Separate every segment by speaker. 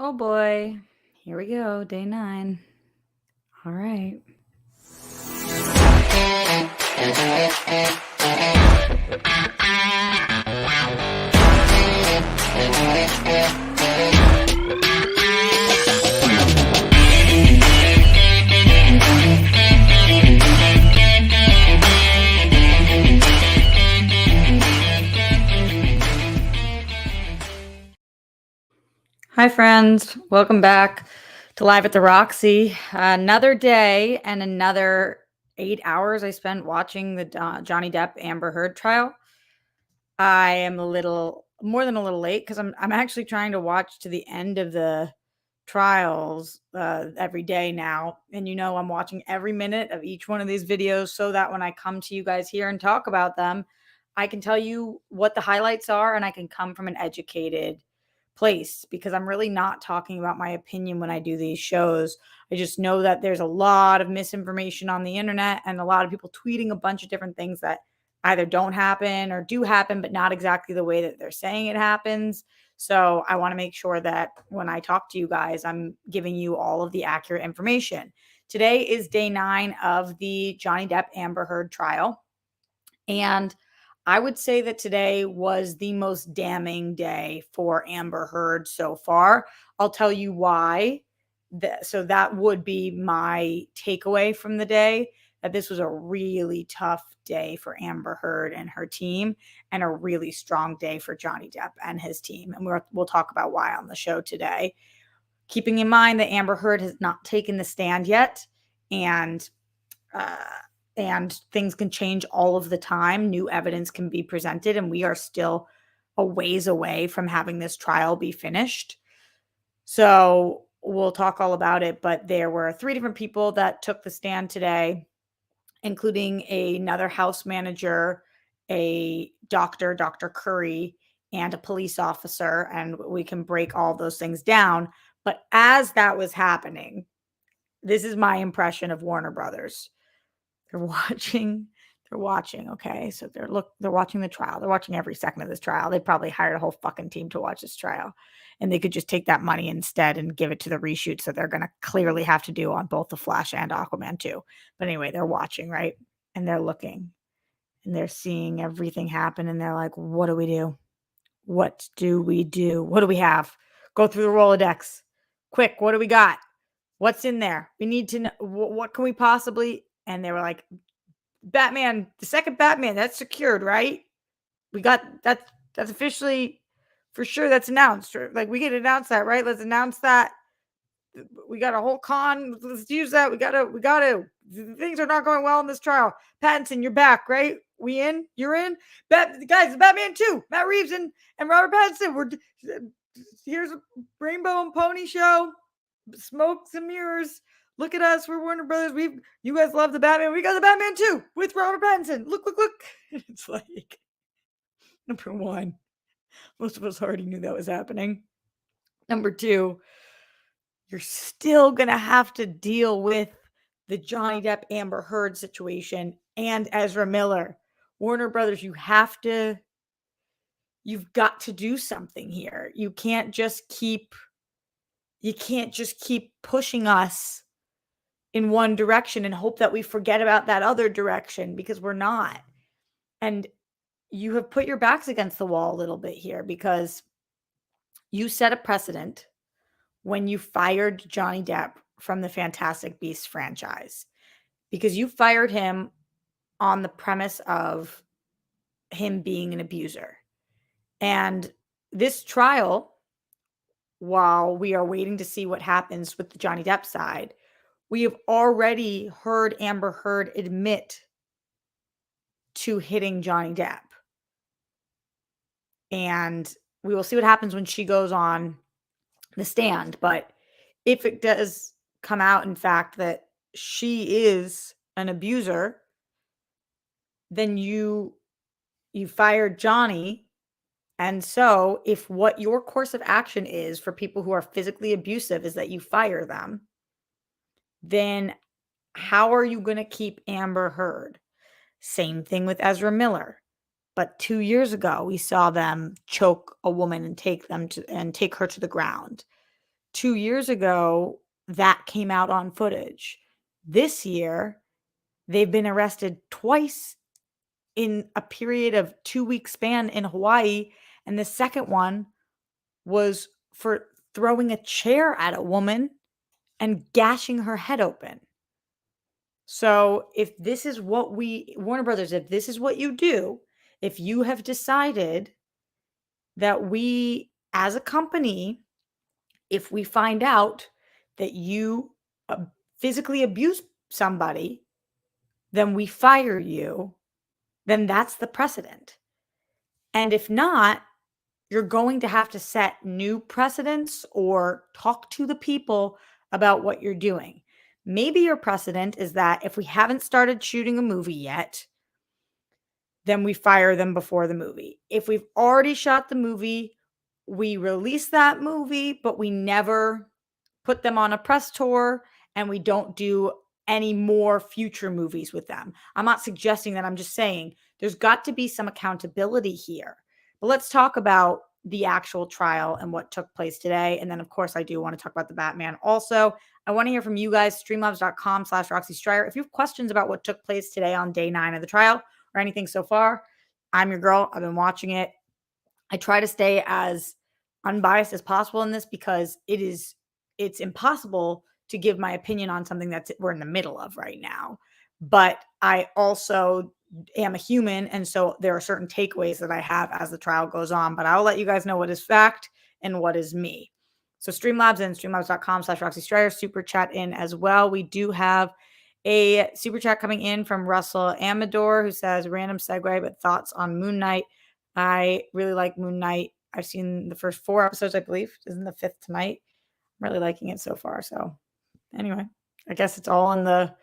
Speaker 1: Oh boy. Here we go, day 9. All right. Hi, friends. Welcome back to Live at the Roxy. Another day and another 8 hours I spent watching the Johnny Depp Amber Heard trial. I am a little more than a little late because I'm actually trying to watch to the end of the trials every day now, and I'm watching every minute of each one of these videos so that when I come to you guys here and talk about them, I can tell you what the highlights are and I can come from an educated place, because I'm really not talking about my opinion when I do these shows. I just know that there's a lot of misinformation on the internet and a lot of people tweeting a bunch of different things that either don't happen or do happen, but not exactly the way that they're saying it happens. So I want to make sure that when I talk to you guys, I'm giving you all of the accurate information. Today is day 9 of the Johnny Depp Amber Heard trial. And I would say that today was the most damning day for Amber Heard so far. I'll tell you why. So that would be my takeaway from the day, that this was a really tough day for Amber Heard and her team, and a really strong day for Johnny Depp and his team. And we'll talk about why on the show today. Keeping in mind that Amber Heard has not taken the stand yet, and uh, and things can change all of the time. New evidence can be presented, and we are still a ways away from having this trial be finished. So we'll talk all about it. But there were 3 different people that took the stand today, including another house manager, a doctor, Dr. Curry, and a police officer. And we can break all those things down. But as that was happening, this is my impression of Warner Brothers. They're watching. They're watching, okay? So they're watching the trial. They're watching every second of this trial. They probably hired a whole fucking team to watch this trial, and they could just take that money instead and give it to the reshoots that they're gonna clearly have to do on both The Flash and Aquaman 2. But anyway, they're watching, right? And they're looking, and they're seeing everything happen, and they're like, "What do we do? What do we do? What do we have? Go through the Rolodex. Quick, what do we got? What's in there? We need to know what can we possibly." And they were like, Batman, the second Batman, that's secured, right? We got that's officially for sure, that's announced. Like, we can announce that, right? Let's announce that. We got a whole con. Let's use that. We gotta. Things are not going well in this trial. Pattinson, you're back, right? We in? You're in? Guys, Batman 2, Matt Reeves and Robert Pattinson. Here's a rainbow and pony show. Smokes and mirrors. Look at us. We're Warner Brothers. You guys love the Batman. We got the Batman 2 with Robert Pattinson. Look. It's like, number 1, most of us already knew that was happening. Number 2, you're still going to have to deal with the Johnny Depp Amber Heard situation and Ezra Miller. Warner Brothers, you've got to do something here. You can't just keep pushing us in one direction and hope that we forget about that other direction, because we're not. And you have put your backs against the wall a little bit here, because you set a precedent when you fired Johnny Depp from the Fantastic Beasts franchise, because you fired him on the premise of him being an abuser. And this trial, while we are waiting to see what happens with the Johnny Depp side, we have already heard Amber Heard admit to hitting Johnny Depp. And we will see what happens when she goes on the stand. But if it does come out, in fact, that she is an abuser, then you fired Johnny. And so if what your course of action is for people who are physically abusive is that you fire them, then how are you going to keep Amber Heard? Same thing with Ezra Miller. But 2 years ago, we saw them choke a woman and take her to the ground. 2 years ago, that came out on footage. This year, they've been arrested twice in a period of 2-week span in Hawaii, and the second one was for throwing a chair at a woman and gashing her head open. So, if this is what Warner Brothers, if this is what you do, if you have decided that we as a company, if we find out that you physically abuse somebody, then we fire you, then that's the precedent. And if not, you're going to have to set new precedents or talk to the people about what you're doing. Maybe your precedent is that if we haven't started shooting a movie yet, then we fire them before the movie. If we've already shot the movie, we release that movie, but we never put them on a press tour and we don't do any more future movies with them. I'm not suggesting that. I'm just saying there's got to be some accountability here. But let's talk about the actual trial and what took place today. And then, of course, I do want to talk about the Batman also. I want to hear from you guys, streamlabs.com/Roxy Stryer. If you have questions about what took place today on day 9 of the trial or anything so far, I'm your girl. I've been watching it. I try to stay as unbiased as possible in this because it's impossible to give my opinion on something that we're in the middle of right now. But I also am a human, and so there are certain takeaways that I have as the trial goes on. But I'll let you guys know what is fact and what is me. So Streamlabs and streamlabs.com/Roxy Stryer, super chat in as well. We do have a super chat coming in from Russell Amador, who says, random segue, but thoughts on Moon Knight. I really like Moon Knight. I've seen the first 4 episodes, I believe. Isn't the 5th tonight? I'm really liking it so far. So anyway, I guess it's all in the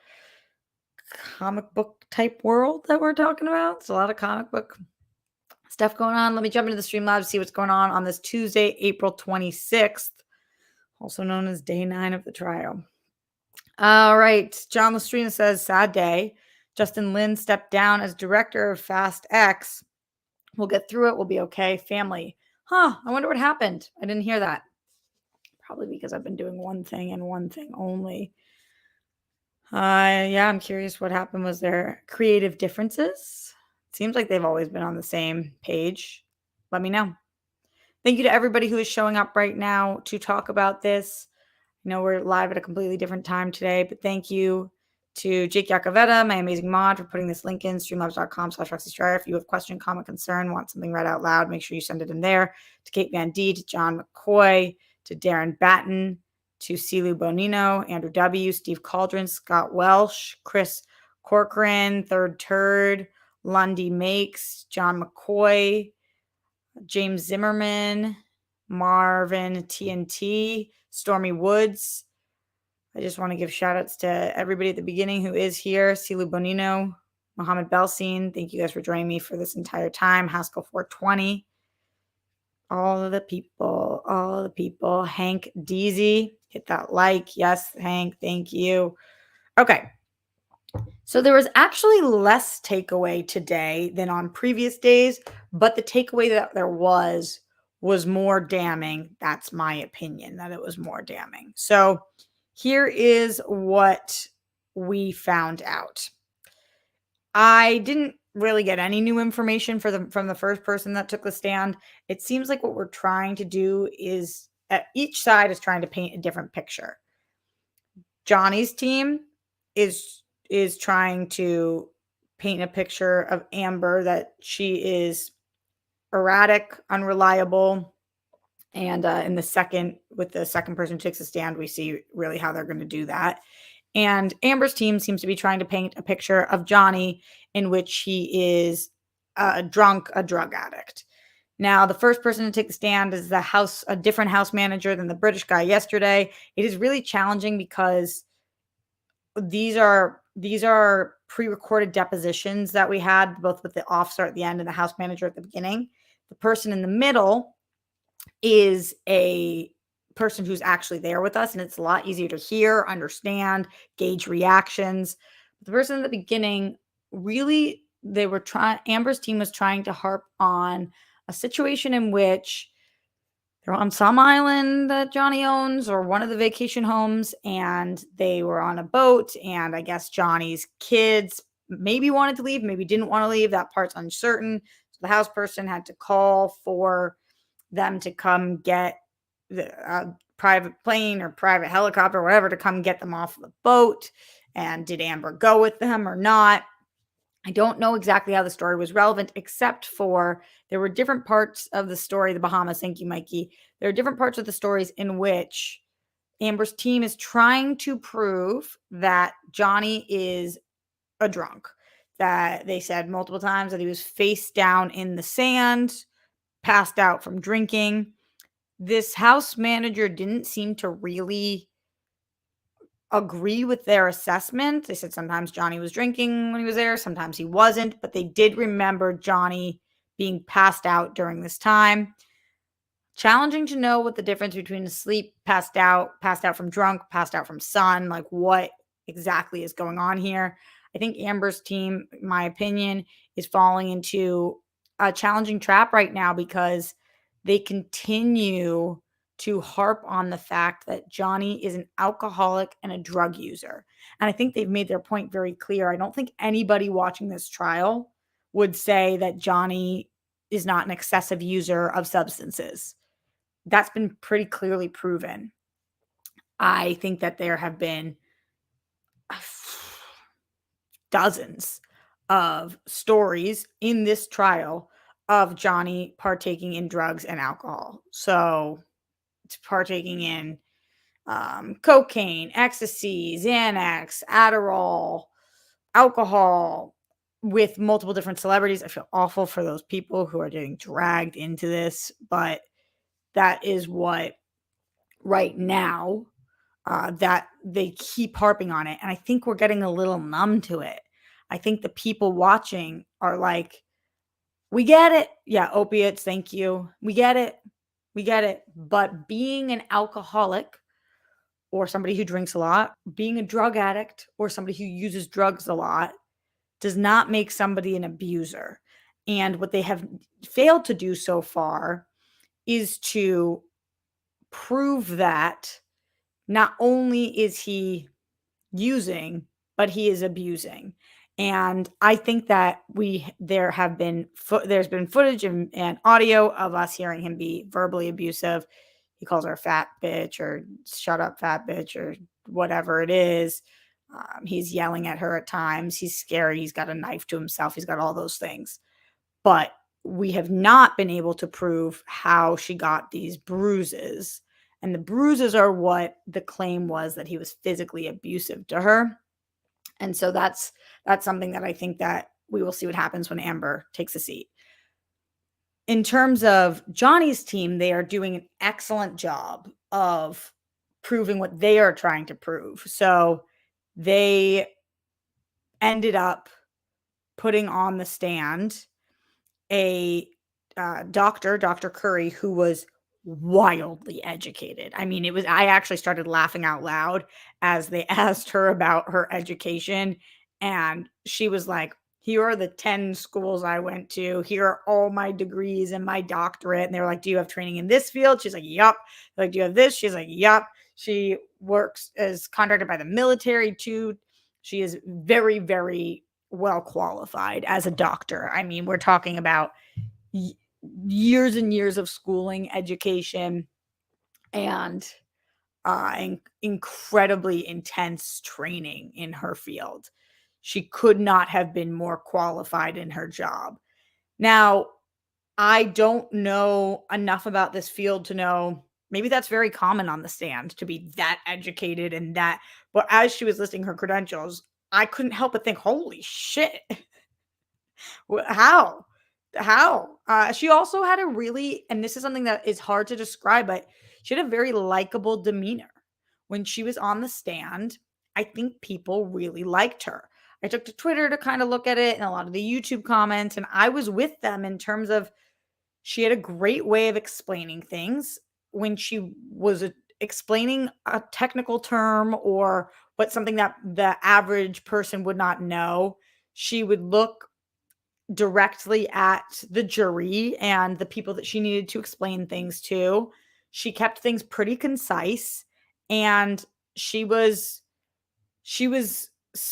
Speaker 1: comic book type world that we're talking about. It's a lot of comic book stuff going on. Let me jump into the Streamlabs, see what's going on this Tuesday, April 26th, also known as day 9 of the trial. All right. John Lestrina says, sad day. Justin Lin stepped down as director of Fast X. We'll get through it. We'll be okay. Family. I wonder what happened. I didn't hear that. Probably because I've been doing one thing and one thing only. Yeah, I'm curious what happened. Was there creative differences? Seems like they've always been on the same page. Let me know. Thank you to everybody who is showing up right now to talk about this. I know we're live at a completely different time today, but thank you to Jake Yacovetta, my amazing mod, for putting this link in, streamlabs.com/Roxy Stryer. If you have a question, comment, concern, want something read out loud, make sure you send it in there. To Kate Van D, to John McCoy, to Darren Batten, to Silu Bonino, Andrew W., Steve Cauldron, Scott Welsh, Chris Corcoran, Third Turd, Lundy Makes, John McCoy, James Zimmerman, Marvin TNT, Stormy Woods. I just want to give shout outs to everybody at the beginning who is here. Silu Bonino, Mohammed Belsin. Thank you guys for joining me for this entire time. Haskell 420. All of the people. Hank Deasy. Hit that like. Yes, Hank. Thank you. Okay. So there was actually less takeaway today than on previous days, but the takeaway that there was more damning. That's my opinion, that it was more damning. So here is what we found out. I didn't really get any new information from the first person that took the stand. It seems like what we're trying to do is each side is trying to paint a different picture. Johnny's team is trying to paint a picture of Amber that she is erratic, unreliable, and with the second person who takes a stand, we see really how they're going to do that. And Amber's team seems to be trying to paint a picture of Johnny in which he is a drug addict. Now, the first person to take the stand is a different house manager than the British guy yesterday. It is really challenging because these are pre-recorded depositions that we had, both with the officer at the end and the house manager at the beginning. The person in the middle is a person who's actually there with us, and it's a lot easier to hear, understand, gauge reactions. The person in the beginning, really, Amber's team was trying to harp on a situation in which they're on some island that Johnny owns or one of the vacation homes, and they were on a boat, and I guess Johnny's kids maybe wanted to leave, maybe didn't want to leave. That part's uncertain. So the house person had to call for them to come get the private plane or private helicopter or whatever to come get them off the boat. And did Amber go with them or not? I don't know exactly how the story was relevant, except for there were different parts of the story, the Bahamas, thank you, Mikey. There are different parts of the stories in which Amber's team is trying to prove that Johnny is a drunk. That they said multiple times that he was face down in the sand, passed out from drinking. This house manager didn't seem to really agree with their assessment. They said sometimes Johnny was drinking when he was there, sometimes he wasn't, but they did remember Johnny being passed out during this time. Challenging to know what the difference between asleep, passed out from drunk, passed out from sun, like what exactly is going on here. I think Amber's team, in my opinion, is falling into a challenging trap right now because they continue to harp on the fact that Johnny is an alcoholic and a drug user. And I think they've made their point very clear. I don't think anybody watching this trial would say that Johnny is not an excessive user of substances. That's been pretty clearly proven. I think that there have been dozens of stories in this trial of Johnny partaking in drugs and alcohol. So it's partaking in cocaine, ecstasy, Xanax, Adderall, alcohol with multiple different celebrities. I feel awful for those people who are getting dragged into this, but that is what right now that they keep harping on it. And I think we're getting a little numb to it. I think the people watching are like, we get it. Yeah, opiates, thank you. We get it. We get it. But being an alcoholic or somebody who drinks a lot, being a drug addict or somebody who uses drugs a lot does not make somebody an abuser. And what they have failed to do so far is to prove that not only is he using, but he is abusing. And I think that there's been footage and audio of us hearing him be verbally abusive. He calls her a fat bitch or shut up, fat bitch, or whatever it is. He's yelling at her at times. He's scared. He's got a knife to himself. He's got all those things. But we have not been able to prove how she got these bruises. And the bruises are what the claim was, that he was physically abusive to her. And so that's something that I think that we will see what happens when Amber takes a seat. In terms of Johnny's team, they are doing an excellent job of proving what they are trying to prove. So they ended up putting on the stand a doctor, Dr. Curry, who was wildly educated. I mean, I actually started laughing out loud as they asked her about her education. And she was like, here are the 10 schools I went to. Here are all my degrees and my doctorate. And they were like, do you have training in this field? She's like, yup. Like, do you have this? She's like, yup. She works as contracted by the military too. She is very, very well qualified as a doctor. I mean, we're talking about years and years of schooling, education, and incredibly intense training in her field. She could not have been more qualified in her job. Now, I don't know enough about this field to know, maybe that's very common on the stand to be that educated and that, but as she was listing her credentials, I couldn't help but think, holy shit. How? How? She also had a really, and this is something that is hard to describe, but she had a very likable demeanor. When she was on the stand, I think people really liked her. I took to Twitter to kind of look at it and a lot of the YouTube comments, and I was with them in terms of she had a great way of explaining things. When she was explaining a technical term or what something that the average person would not know, she would look directly at the jury and the people that she needed to explain things to. She kept things pretty concise, and she was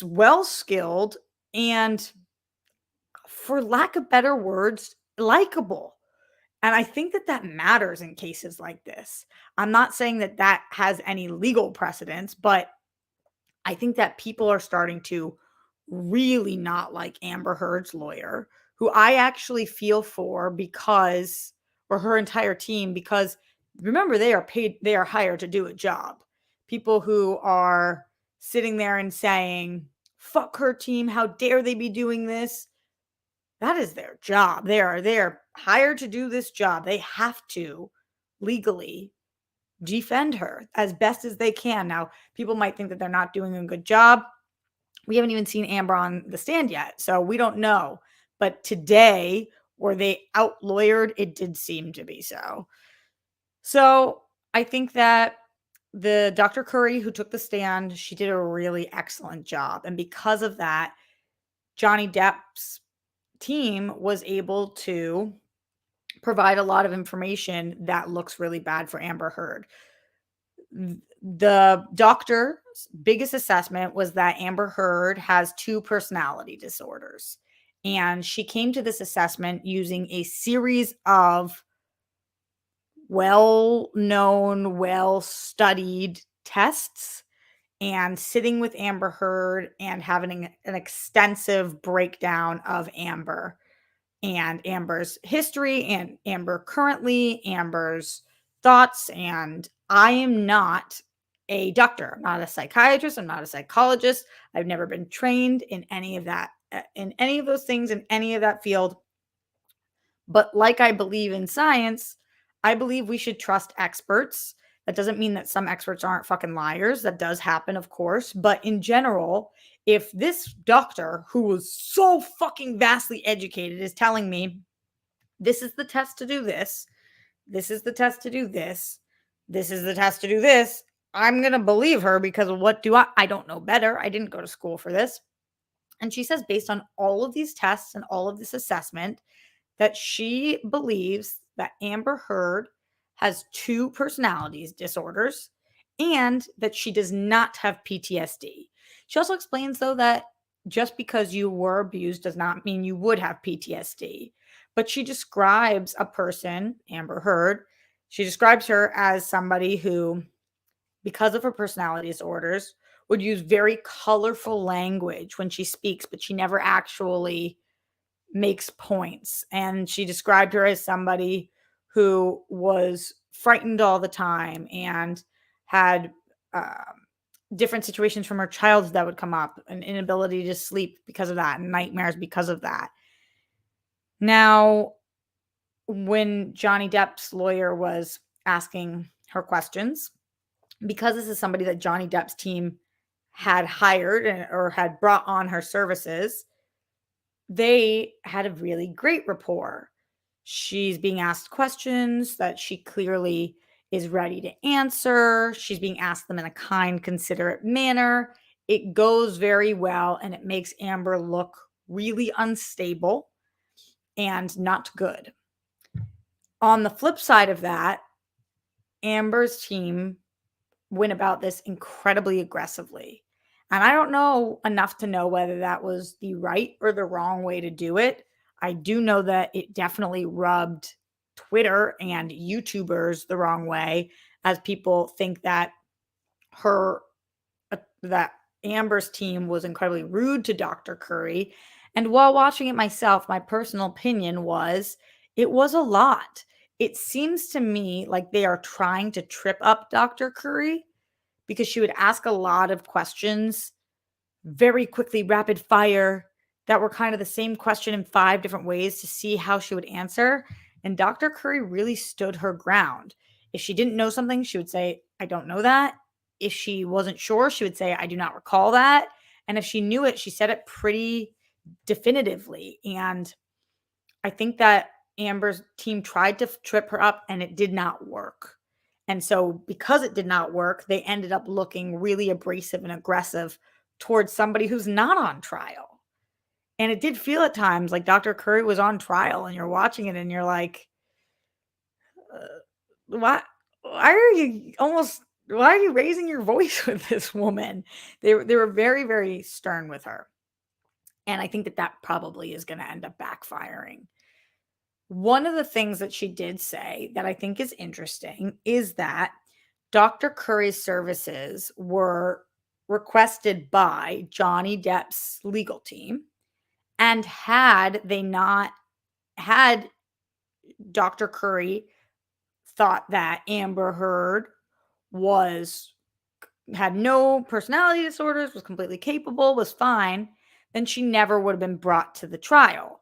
Speaker 1: well skilled and, for lack of better words, likable. And I think that that matters in cases like this. I'm not saying that that has any legal precedence, but I think that people are starting to really not like Amber Heard's lawyer, who I actually feel for because, or her entire team, because remember, they are paid, they are hired to do a job. People who are sitting there and saying, fuck her team, how dare they be doing this? That is their job. They are hired to do this job. They have to legally defend her as best as they can. Now, people might think that they're not doing a good job. We haven't even seen Amber on the stand yet, so we don't know. But today, were they out lawyered? It did seem to be so. So I think that the Dr. Curry who took the stand, she did a really excellent job. And because of that, Johnny Depp's team was able to provide a lot of information that looks really bad for Amber Heard. The doctor's biggest assessment was that Amber Heard has two personality disorders. And she came to this assessment using a series of well known, well studied tests, and sitting with Amber Heard and having an extensive breakdown of Amber and Amber's history and Amber currently, Amber's thoughts. And I am not a doctor. I'm not a psychiatrist. I'm not a psychologist. I've never been trained in any of that, in any of those things, in any of that field. But like I believe in science, I believe we should trust experts. That doesn't mean that some experts aren't fucking liars. That does happen, of course. But in general, if this doctor who was so fucking vastly educated is telling me this is the test to do this, this is the test to do this, this is the test to do this, I'm going to believe her because what do I don't know better. I didn't go to school for this. And she says, based on all of these tests and all of this assessment, that she believes that Amber Heard has two personalities disorders and that she does not have PTSD. She also explains, though, that just because you were abused does not mean you would have PTSD. But she describes a person, Amber Heard, she describes her as somebody who, because of her personality disorders, would use very colorful language when she speaks, but she never actually makes points. And she described her as somebody who was frightened all the time and had different situations from her childhood that would come up, an inability to sleep because of that, and nightmares because of that. Now, when Johnny Depp's lawyer was asking her questions, because this is somebody that Johnny Depp's team had hired or had brought on her services, they had a really great rapport. She's being asked questions that she clearly is ready to answer. She's being asked them in a kind, considerate manner. It goes very well, and it makes Amber look really unstable and not good. On the flip side of that, Amber's team went about this incredibly aggressively. And I don't know enough to know whether that was the right or the wrong way to do it. I do know that it definitely rubbed Twitter and YouTubers the wrong way, as people think that her that Amber's team was incredibly rude to Dr. Curry. And while watching it myself, my personal opinion was it was a lot. It seems to me like they are trying to trip up Dr. Curry because she would ask a lot of questions very quickly, rapid fire, that were kind of the same question in 5 different ways to see how she would answer. And Dr. Curry really stood her ground. If she didn't know something, she would say, I don't know that. If she wasn't sure, she would say, I do not recall that. And if she knew it, she said it pretty definitively. And I think that Amber's team tried to trip her up and it did not work. And so, because it did not work, they ended up looking really abrasive and aggressive towards somebody who's not on trial. And it did feel at times like Dr. Curry was on trial, and you're watching it and you're like, what? why are you raising your voice with this woman? They were very, very stern with her. And I think that probably is going to end up backfiring. One of the things that she did say that I think is interesting is that Dr. Curry's services were requested by Johnny Depp's legal team. And had Dr. Curry thought that Amber Heard was had no personality disorders, was completely capable, was fine, then she never would have been brought to the trial.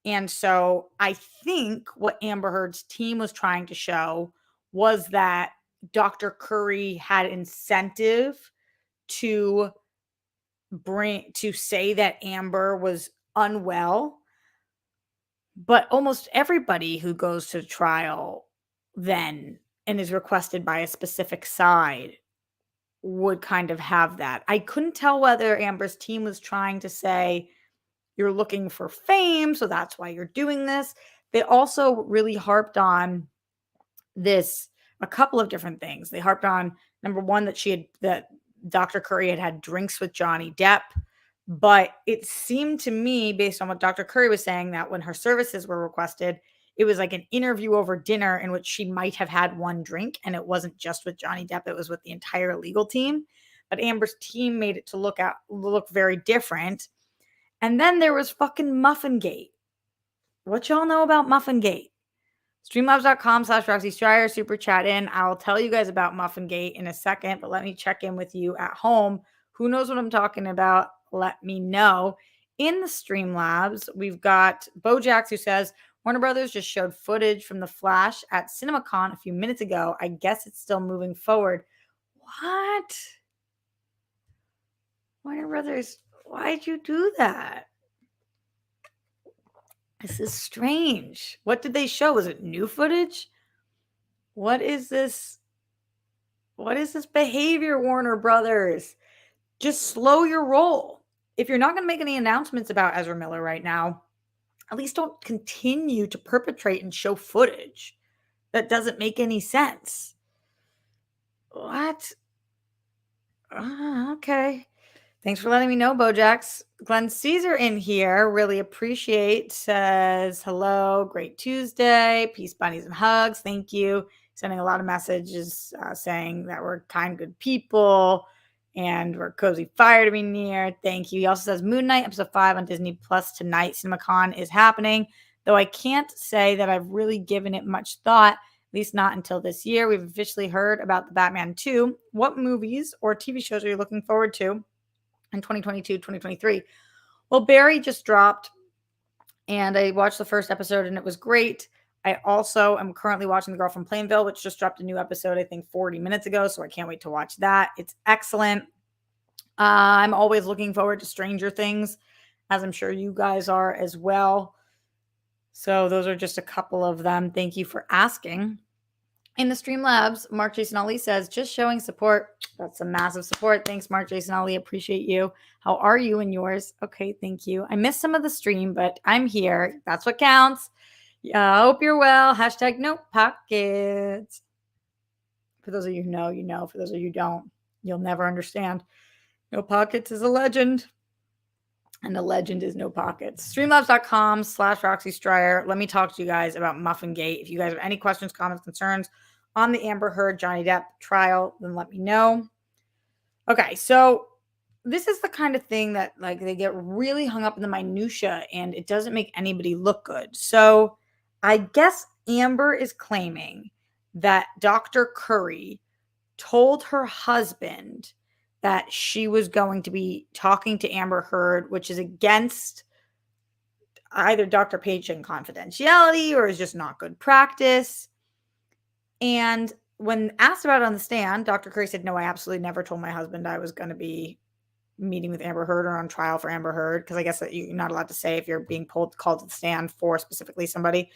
Speaker 1: And so I think what Amber Heard's team was trying to show was that Dr. Curry had incentive to say that Amber was unwell, but almost everybody who goes to trial then and is requested by a specific side would kind of have that. I couldn't tell whether Amber's team was trying to say, you're looking for fame, so that's why you're doing this. They also really harped on this a couple of different things. They harped on number one that Dr. Curry had drinks with Johnny Depp, but it seemed to me, based on what Dr. Curry was saying, that when her services were requested, it was like an interview over dinner in which she might have had one drink, and it wasn't just with Johnny Depp, it was with the entire legal team. But Amber's team made it to look very different. And then there was fucking Muffingate. What y'all know about Muffingate? Streamlabs.com/Roxy Stryer, super chat in. I'll tell you guys about Muffingate in a second, but let me check in with you at home. Who knows what I'm talking about? Let me know. In the Streamlabs, we've got Bojax who says, Warner Brothers just showed footage from The Flash at CinemaCon a few minutes ago. I guess it's still moving forward. What? Warner Brothers, why'd you do that? This is strange. What did they show? Was it new footage? What is this? What is this behavior, Warner Brothers? Just slow your roll. If you're not going to make any announcements about Ezra Miller right now, at least don't continue to perpetrate and show footage that doesn't make any sense. What? Okay. Thanks for letting me know, Bojax. Glenn Caesar in here. Really appreciate. Says, hello, great Tuesday. Peace, bunnies, and hugs. Thank you. Sending a lot of messages saying that we're kind, good people and we're cozy fire to be near. Thank you. He also says, Moon Knight, episode 5 on Disney Plus tonight. CinemaCon is happening. Though I can't say that I've really given it much thought, at least not until this year. We've officially heard about the Batman 2. What movies or TV shows are you looking forward to in 2022, 2023? Well, Barry just dropped and I watched the first episode and it was great. I also am currently watching The Girl from Plainville, which just dropped a new episode, I think 40 minutes ago. So I can't wait to watch that. It's excellent. I'm always looking forward to Stranger Things, as I'm sure you guys are as well. So those are just a couple of them. Thank you for asking. In the Streamlabs, Mark Jason Ali says, just showing support. That's a massive support. Thanks, Mark Jason Ali. Appreciate you. How are you and yours? Okay, thank you. I missed some of the stream, but I'm here. That's what counts. I hope you're well. Hashtag no pockets. For those of you who know, you know. For those of you who don't, you'll never understand. No Pockets is a legend. And the legend is No Pockets. Streamlabs.com/Roxy Stryer. Let me talk to you guys about Muffingate. If you guys have any questions, comments, concerns on the Amber Heard Johnny Depp trial, then let me know. Okay, so this is the kind of thing that like they get really hung up in the minutia and it doesn't make anybody look good. So I guess Amber is claiming that Dr. Curry told her husband that she was going to be talking to Amber Heard, which is against either Dr. Patient confidentiality or is just not good practice. And when asked about it on the stand, Dr. Curry said, no, I absolutely never told my husband I was going to be meeting with Amber Heard or on trial for Amber Heard, because I guess that you're not allowed to say if you're being called to the stand for specifically somebody.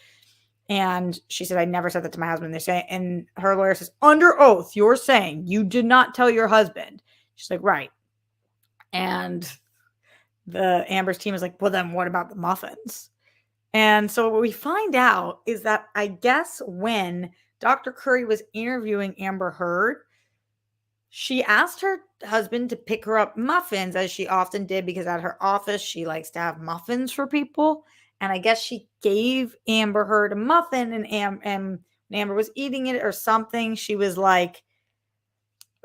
Speaker 1: And she said, I never said that to my husband. They say, and her lawyer says, under oath, you're saying you did not tell your husband. She's like, right. And the Amber's team is like, well, then what about the muffins? And so what we find out is that I guess when Dr. Curry was interviewing Amber Heard, she asked her husband to pick her up muffins, as she often did, because at her office, she likes to have muffins for people. And I guess she gave Amber Heard a muffin, and when Amber was eating it or something, she was like,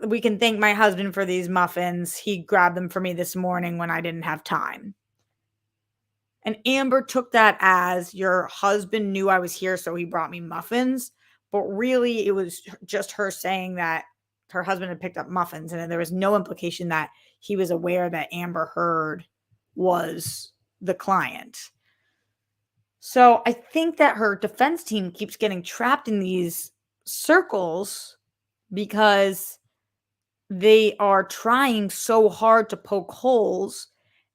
Speaker 1: "We can thank my husband for these muffins. He grabbed them for me this morning when I didn't have time." And Amber took that as, your husband knew I was here, so he brought me muffins. But really, it was just her saying that her husband had picked up muffins, and there was no implication that he was aware that Amber Heard was the client. So I think that her defense team keeps getting trapped in these circles because they are trying so hard to poke holes,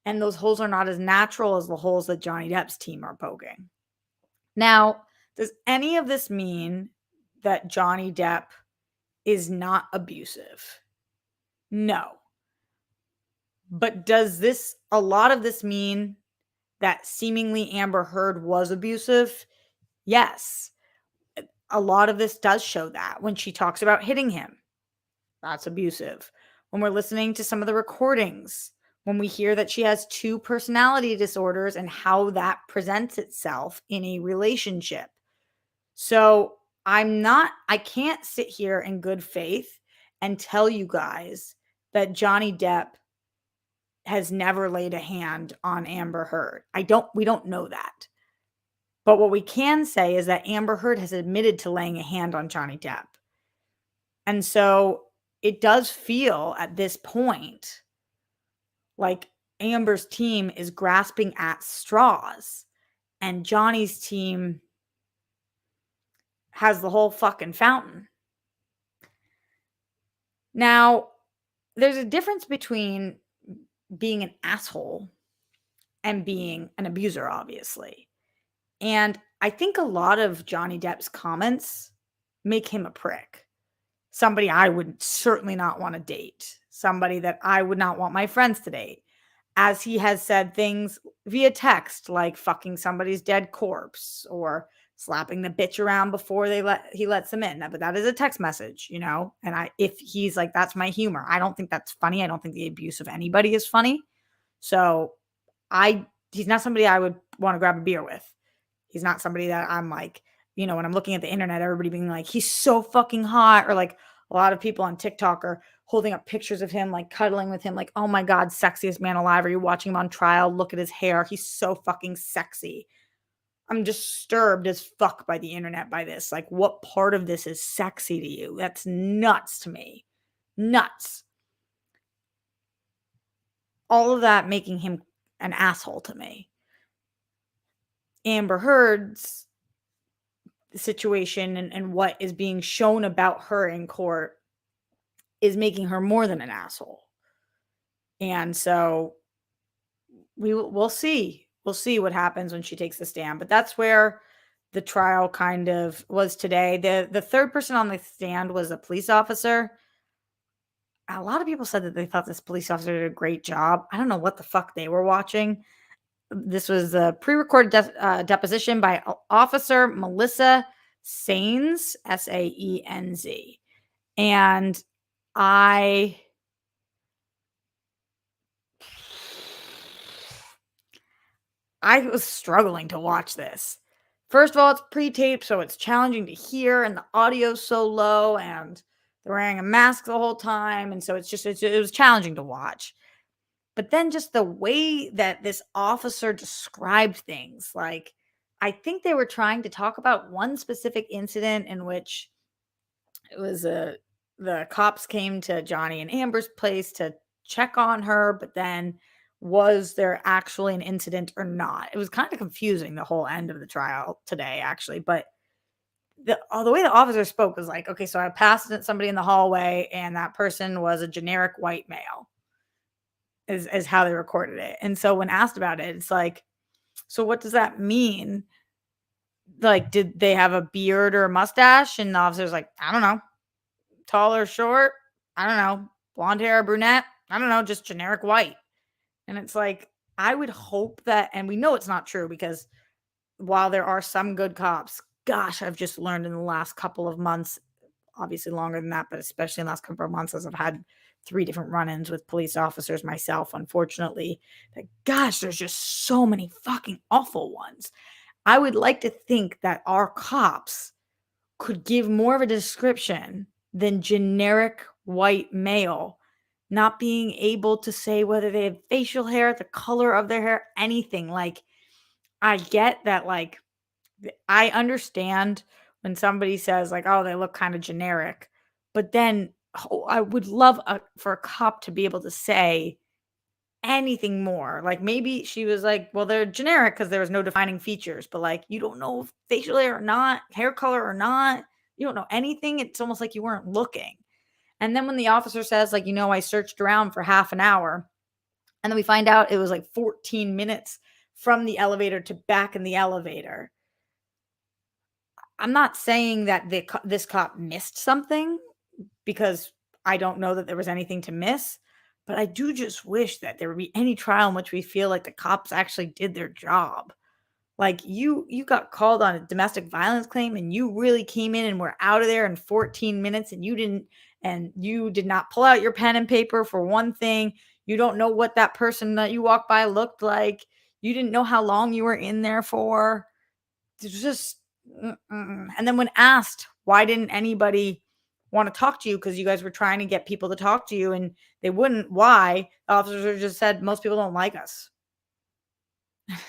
Speaker 1: and those holes are not as natural as the holes that Johnny Depp's team are poking. Now, does any of this mean that Johnny Depp is not abusive? No. But does a lot of this mean that seemingly Amber Heard was abusive? Yes. A lot of this does show that when she talks about hitting him. That's abusive. When we're listening to some of the recordings, when we hear that she has 2 personality disorders and how that presents itself in a relationship. So I can't sit here in good faith and tell you guys that Johnny Depp has never laid a hand on Amber Heard. We don't know that. But what we can say is that Amber Heard has admitted to laying a hand on Johnny Depp. And so it does feel at this point like Amber's team is grasping at straws, and Johnny's team has the whole fucking fountain. Now, there's a difference between being an asshole and being an abuser, obviously. And I think a lot of Johnny Depp's comments make him a prick. Somebody I would certainly not want to date. Somebody that I would not want my friends to date. As he has said things via text, like fucking somebody's dead corpse or slapping the bitch around before he lets them in. But that is a text message, you know? And if he's like, that's my humor, I don't think that's funny. I don't think the abuse of anybody is funny. So he's not somebody I would want to grab a beer with. He's not somebody that I'm like, you know, when I'm looking at the internet, everybody being like, he's so fucking hot. Or like a lot of people on TikTok are holding up pictures of him, like cuddling with him, like, oh my God, sexiest man alive. Are you watching him on trial? Look at his hair. He's so fucking sexy. I'm disturbed as fuck by the internet by this. Like, what part of this is sexy to you? That's nuts to me. Nuts. All of that making him an asshole to me. Amber Heard's situation and what is being shown about her in court is making her more than an asshole. And so we'll see. We'll see what happens when she takes the stand. But that's where the trial kind of was today. The third person on the stand was a police officer. A lot of people said that they thought this police officer did a great job. I don't know what the fuck they were watching. This was a pre-recorded deposition by Officer Melissa Saenz, Saenz. And I was struggling to watch this. First of all, it's pre-taped, so it's challenging to hear, and the audio's so low, and they're wearing a mask the whole time, and so it was challenging to watch. But then just the way that this officer described things, like, I think they were trying to talk about one specific incident in which it was the cops came to Johnny and Amber's place to check on her, but then was there actually an incident or not? It was kind of confusing, the whole end of the trial today, actually. But the way the officer spoke was like, okay, so I passed somebody in the hallway, and that person was a generic white male, is how they recorded it. And so when asked about it, it's like, so what does that mean? Like, did they have a beard or a mustache? And the officer's like, I don't know. Tall or short? I don't know. Blonde hair or brunette? I don't know. Just generic white. And it's like, I would hope that, and we know it's not true, because while there are some good cops, gosh, I've just learned in the last couple of months, obviously longer than that, but especially in the last couple of months as I've had 3 different run-ins with police officers myself, unfortunately, that gosh, there's just so many fucking awful ones. I would like to think that our cops could give more of a description than generic white male not being able to say whether they have facial hair, the color of their hair, anything. Like, I get that, like, I understand when somebody says, like, oh, they look kind of generic, but then I would love for a cop to be able to say anything more. Like, maybe she was like, well, they're generic because there was no defining features, but like, you don't know if facial hair or not, hair color or not. You don't know anything. It's almost like you weren't looking. And then when the officer says, like, I searched around for half an hour, and then we find out it was like 14 minutes from the elevator to back in the elevator. I'm not saying that this cop missed something because I don't know that there was anything to miss, but I do just wish that there would be any trial in which we feel like the cops actually did their job. Like, you got called on a domestic violence claim and you really came in and were out of there in 14 minutes, and you did not pull out your pen and paper for one thing. You don't know what that person that you walked by looked like. You didn't know how long you were in there for. It's just and then when asked, why didn't anybody want to talk to you, because you guys were trying to get people to talk to you and they wouldn't, why? The officers just said, most people don't like us.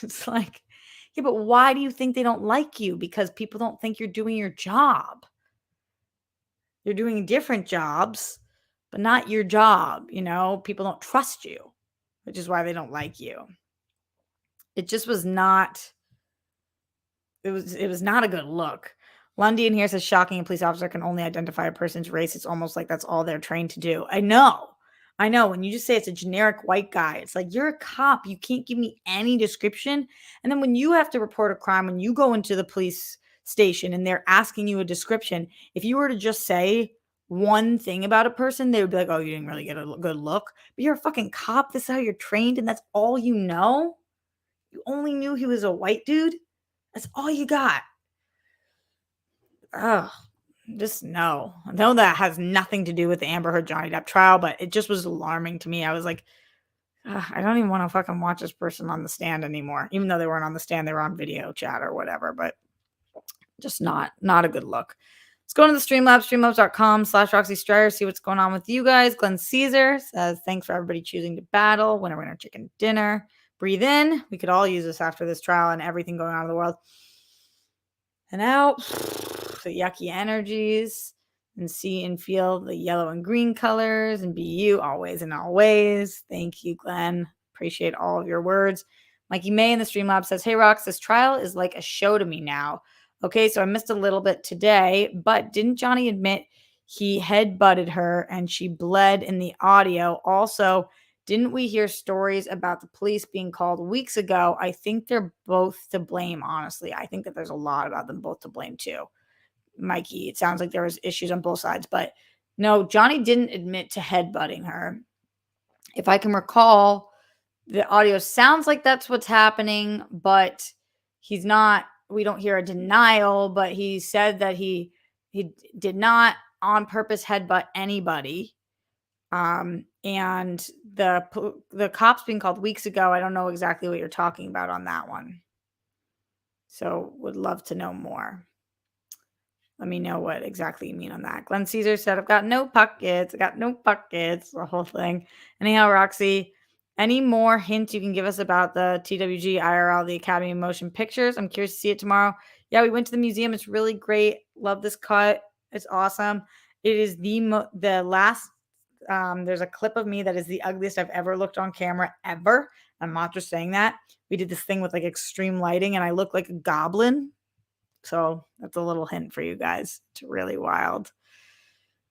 Speaker 1: It's like, yeah, but why do you think they don't like you? Because people don't think you're doing your job. You're doing different jobs, but not your job. People don't trust you, which is why they don't like you. It just was not it was not a good look. Lundy in here says, shocking, a police officer can only identify a person's race. It's almost like that's all they're trained to do. I know. When you just say it's a generic white guy, it's like, you're a cop. You can't give me any description. And then when you have to report a crime, when you go into the police station and they're asking you a description, if you were to just say one thing about a person, they would be like, oh, you didn't really get a good look. But you're a fucking cop. This is how you're trained, and that's all you know? You only knew he was a white dude? That's all you got. Oh, just no. I know that has nothing to do with the Amber Heard Johnny Depp trial, but it just was alarming to me. I was like, I don't even want to fucking watch this person on the stand anymore. Even though they weren't on the stand, they were on video chat or whatever, but just not a good look. Let's go into the Streamlabs, streamlabs.com/Roxy Striar, see what's going on with you guys. Glenn Caesar says, thanks for everybody choosing to battle. Winner, winner, chicken dinner. Breathe in. We could all use this after this trial and everything going on in the world. And out. The yucky energies, and see and feel the yellow and green colors, and be you always and always. Thank you, Glenn. Appreciate all of your words. Mikey May in the Streamlab says, hey, Rox, this trial is like a show to me now. Okay, so I missed a little bit today, but didn't Johnny admit he head-butted her and she bled in the audio? Also, didn't we hear stories about the police being called weeks ago? I think they're both to blame, honestly. I think that there's a lot about them both to blame, too. Mikey, it sounds like there was issues on both sides, but no, Johnny didn't admit to headbutting her. If I can recall, the audio sounds like that's what's happening, but we don't hear a denial, but he said that he did not on purpose headbutt anybody. And the cops being called weeks ago, I don't know exactly what you're talking about on that one. So would love to know more. Let me know what exactly you mean on that. Glenn Caesar said, I've got no pockets. I got no pockets. The whole thing. Anyhow, Roxy, any more hints you can give us about the TWG IRL, the Academy of Motion Pictures? I'm curious to see it tomorrow. Yeah, we went to the museum. It's really great. Love this cut. It's awesome. It is the last. There's a clip of me that is the ugliest I've ever looked on camera ever. I'm not just saying that. We did this thing with like extreme lighting, and I look like a goblin. So that's a little hint for you guys. It's really wild.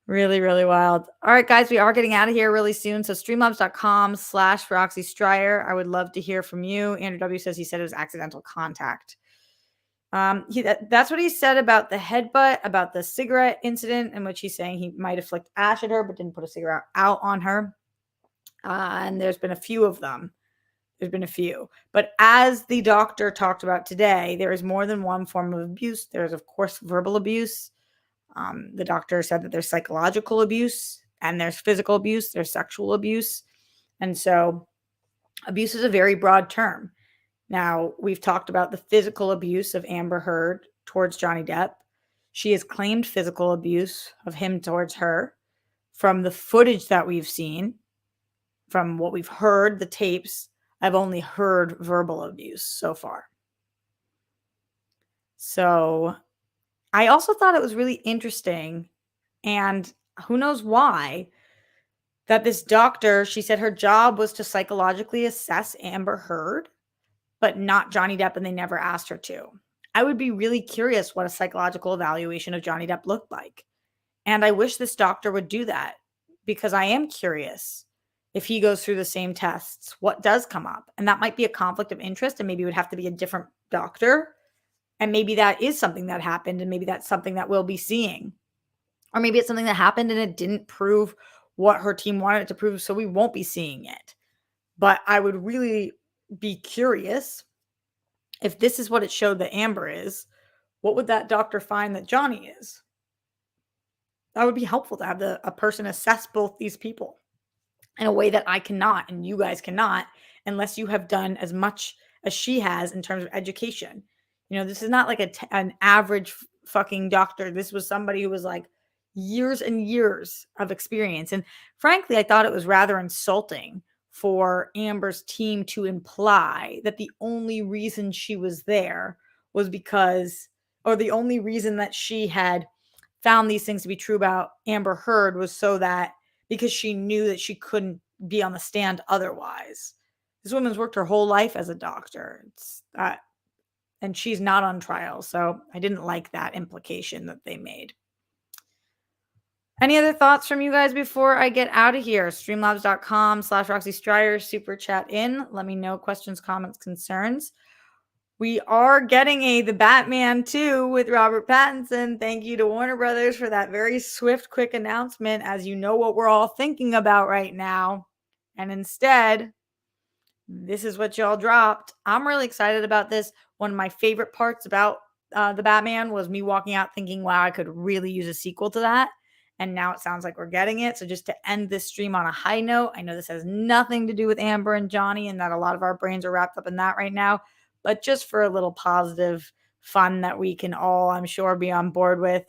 Speaker 1: Really, really wild. All right, guys, we are getting out of here really soon. So streamlabs.com/Roxy Striar. I would love to hear from you. Andrew W. says he said it was accidental contact. That's what he said about the headbutt, about the cigarette incident, in which he's saying he might have flicked ash at her, but didn't put a cigarette out on her. And there's been a few of them. There's been a few. But as the doctor talked about today, there is more than one form of abuse. There's, of course, verbal abuse. The doctor said that there's psychological abuse and there's physical abuse, there's sexual abuse. And so abuse is a very broad term. Now, we've talked about the physical abuse of Amber Heard towards Johnny Depp. She has claimed physical abuse of him towards her. From the footage that we've seen, from what we've heard, the tapes, I've only heard verbal abuse so far. So I also thought it was really interesting, and who knows why, that this doctor, she said her job was to psychologically assess Amber Heard, but not Johnny Depp, and they never asked her to. I would be really curious what a psychological evaluation of Johnny Depp looked like. And I wish this doctor would do that, because I am curious if he goes through the same tests, what does come up? And that might be a conflict of interest, and maybe it would have to be a different doctor. And maybe that is something that happened, and maybe that's something that we'll be seeing. Or maybe it's something that happened and it didn't prove what her team wanted it to prove, so we won't be seeing it. But I would really be curious if this is what it showed that Amber is, what would that doctor find that Johnny is? That would be helpful to have a person assess both these people in a way that I cannot and you guys cannot, unless you have done as much as she has in terms of education. You know, this is not like an average fucking doctor. This was somebody who was like years and years of experience. And frankly, I thought it was rather insulting for Amber's team to imply that the only reason she was there was because, or the only reason that she had found these things to be true about Amber Heard was so that because she knew that she couldn't be on the stand otherwise. This woman's worked her whole life as a doctor. And she's not on trial. So I didn't like that implication that they made. Any other thoughts from you guys before I get out of here? Streamlabs.com/Roxy Stryer, super chat in. Let me know questions, comments, concerns. We are getting the Batman 2 with Robert Pattinson. Thank you to Warner Brothers for that very swift, quick announcement, as you know what we're all thinking about right now. And instead, this is what y'all dropped. I'm really excited about this. One of my favorite parts about the Batman was me walking out thinking, wow, I could really use a sequel to that. And now it sounds like we're getting it. So just to end this stream on a high note, I know this has nothing to do with Amber and Johnny, and that a lot of our brains are wrapped up in that right now. But just for a little positive fun that we can all, I'm sure, be on board with.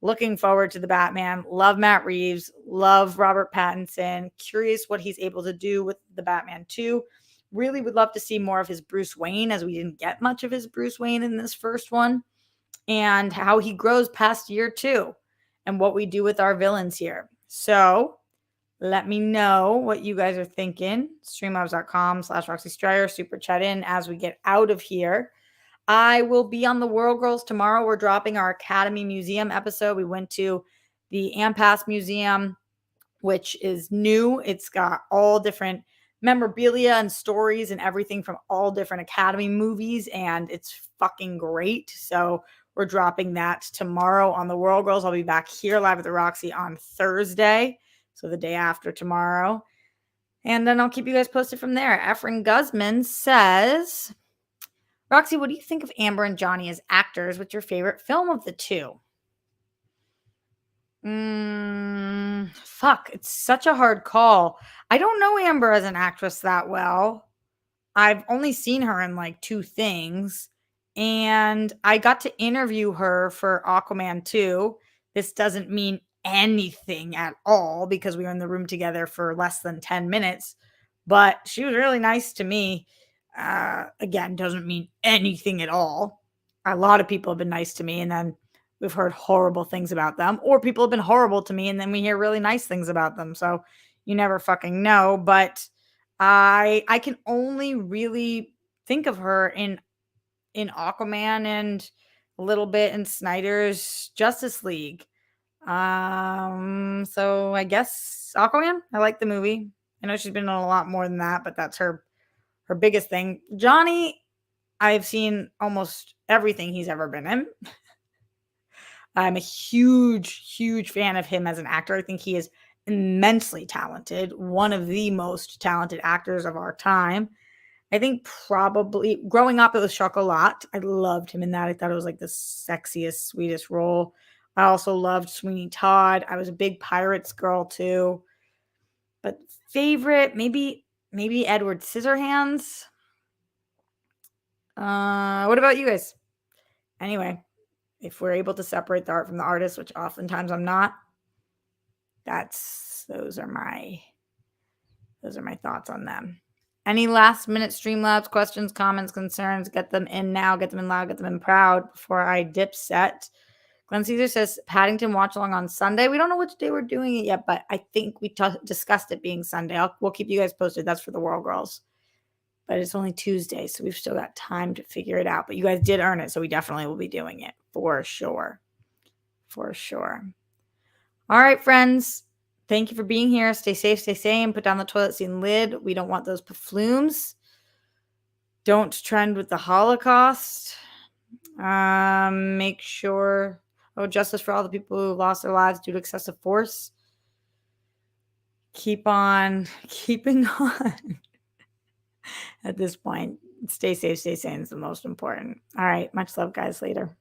Speaker 1: Looking forward to the Batman. Love Matt Reeves. Love Robert Pattinson. Curious what he's able to do with the Batman 2. Really would love to see more of his Bruce Wayne, as we didn't get much of his Bruce Wayne in this first one. And how he grows past year 2. And what we do with our villains here. So let me know what you guys are thinking. Streamlabs.com/Roxy Stryer. Super chat in as we get out of here. I will be on the World Girls tomorrow. We're dropping our Academy Museum episode. We went to the Ampass Museum, which is new. It's got all different memorabilia and stories and everything from all different Academy movies, and it's fucking great. So we're dropping that tomorrow on the World Girls. I'll be back here live at the Roxy on Thursday, so the day after tomorrow. And then I'll keep you guys posted from there. Efren Guzman says, Roxy, what do you think of Amber and Johnny as actors? What's your favorite film of the two? Fuck, it's such a hard call. I don't know Amber as an actress that well. I've only seen her in like 2 things. And I got to interview her for Aquaman 2. This doesn't mean anything at all because we were in the room together for less than 10 minutes. But she was really nice to me. Again, doesn't mean anything at all. A lot of people have been nice to me, and then we've heard horrible things about them. Or people have been horrible to me, and then we hear really nice things about them. So you never fucking know. But I can only really think of her in Aquaman and a little bit in Snyder's Justice League. So I guess Aquaman. I like the movie. I know she's been in a lot more than that, but that's her biggest thing. Johnny, I've seen almost everything he's ever been in. I'm a huge, huge fan of him as an actor. I think he is immensely talented, one of the most talented actors of our time. I think probably growing up, it was Chocolat. I loved him in that. I thought it was like the sexiest, sweetest role. I also loved Sweeney Todd. I was a big Pirates girl too. But favorite, maybe Edward Scissorhands. What about you guys? Anyway, if we're able to separate the art from the artist, which oftentimes I'm not, those are my thoughts on them. Any last minute Streamlabs questions, comments, concerns? Get them in now. Get them in loud. Get them in proud before I dip set. Glenn Caesar says Paddington watch along on Sunday. We don't know which day we're doing it yet, but I think we discussed it being Sunday. We'll keep you guys posted. That's for the World Girls. But it's only Tuesday, so we've still got time to figure it out. But you guys did earn it, so we definitely will be doing it for sure. For sure. All right, friends. Thank you for being here. Stay safe, stay sane. Put down the toilet seat lid. We don't want those flumes. Don't trend with the Holocaust. Make sure, justice for all the people who lost their lives due to excessive force. Keep on keeping on. At this point, stay safe, stay sane is the most important. All right. Much love, guys. Later.